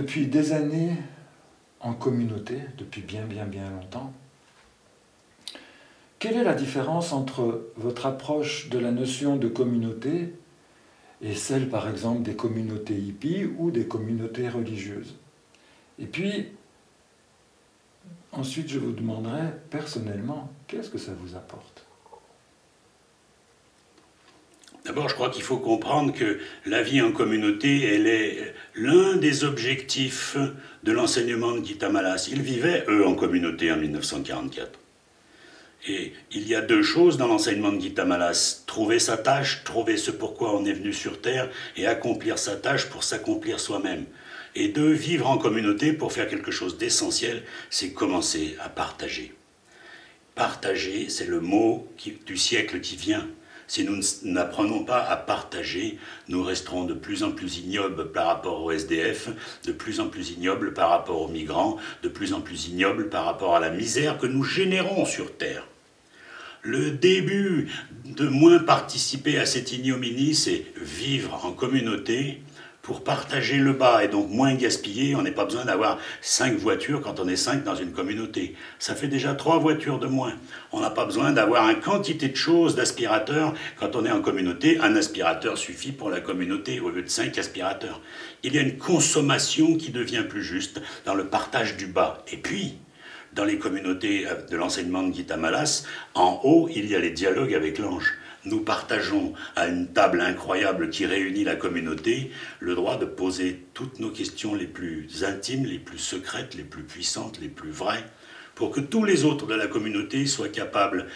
depuis des années en communauté, depuis bien longtemps. Quelle est la différence entre votre approche de la notion de communauté et celle, par exemple, des communautés hippies ou des communautés religieuses? Et puis, ensuite, je vous demanderai, personnellement, qu'est-ce que ça vous apporte? D'abord, je crois qu'il faut comprendre que la vie en communauté, elle est l'un des objectifs de l'enseignement de Gita Malas. Ils vivaient, eux, en communauté en 1944. Et il y a deux choses dans l'enseignement de Gita Malas: trouver sa tâche, trouver ce pourquoi on est venu sur Terre, et accomplir sa tâche pour s'accomplir soi-même. Et deux, vivre en communauté pour faire quelque chose d'essentiel, c'est commencer à partager. Partager, c'est le mot du siècle qui vient. Si nous n'apprenons pas à partager, nous resterons de plus en plus ignobles par rapport aux SDF, de plus en plus ignobles par rapport aux migrants, de plus en plus ignobles par rapport à la misère que nous générons sur Terre. Le début de moins participer à cette ignominie, c'est vivre en communauté pour partager le bas et donc moins gaspiller. On n'a pas besoin d'avoir 5 voitures quand on est 5 dans une communauté. Ça fait déjà 3 voitures de moins. On n'a pas besoin d'avoir une quantité de choses, d'aspirateurs. Quand on est en communauté, un aspirateur suffit pour la communauté au lieu de 5 aspirateurs. Il y a une consommation qui devient plus juste dans le partage du bas. Et puis, dans les communautés de l'enseignement de Gita Malas, en haut, il y a les dialogues avec l'ange. Nous partageons à une table incroyable qui réunit la communauté le droit de poser toutes nos questions les plus intimes, les plus secrètes, les plus puissantes, les plus vraies, pour que tous les autres de la communauté soient capables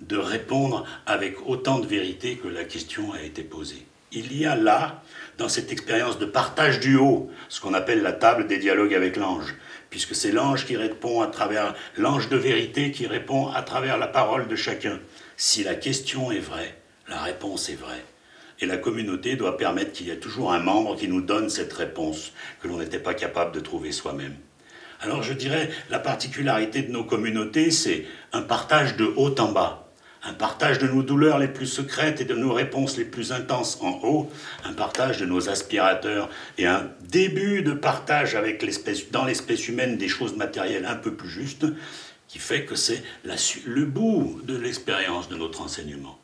de répondre avec autant de vérité que la question a été posée. Il y a là, dans cette expérience de partage du haut, ce qu'on appelle la table des dialogues avec l'ange, puisque c'est l'ange qui répond à travers, l'ange de vérité qui répond à travers la parole de chacun. Si la question est vraie, la réponse est vraie. Et la communauté doit permettre qu'il y ait toujours un membre qui nous donne cette réponse que l'on n'était pas capable de trouver soi-même. Alors je dirais, la particularité de nos communautés, c'est un partage de haut en bas. Un partage de nos douleurs les plus secrètes et de nos réponses les plus intenses en haut, un partage de nos aspirateurs et un début de partage avec dans l'espèce humaine des choses matérielles un peu plus justes, qui fait que c'est le bout de l'expérience de notre enseignement.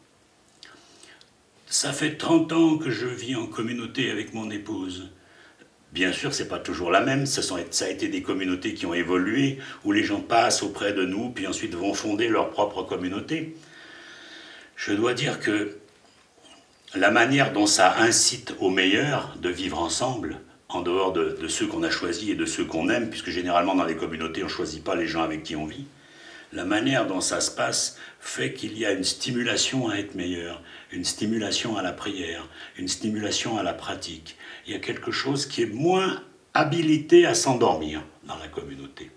Ça fait 30 ans que je vis en communauté avec mon épouse. Bien sûr, c'est pas toujours la même, ça a été des communautés qui ont évolué, où les gens passent auprès de nous, puis ensuite vont fonder leur propre communauté. Je dois dire que la manière dont ça incite au meilleur de vivre ensemble, en dehors de ceux qu'on a choisis et de ceux qu'on aime, puisque généralement dans les communautés on ne choisit pas les gens avec qui on vit, la manière dont ça se passe fait qu'il y a une stimulation à être meilleur, une stimulation à la prière, une stimulation à la pratique. Il y a quelque chose qui est moins habilité à s'endormir dans la communauté.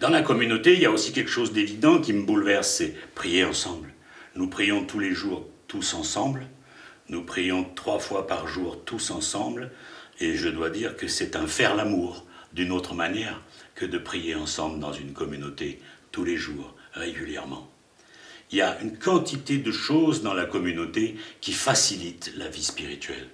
Dans la communauté, il y a aussi quelque chose d'évident qui me bouleverse, c'est prier ensemble. Nous prions tous les jours, tous ensemble. Nous prions 3 fois par jour, tous ensemble. Et je dois dire que c'est un faire l'amour d'une autre manière que de prier ensemble dans une communauté tous les jours, régulièrement. Il y a une quantité de choses dans la communauté qui facilitent la vie spirituelle.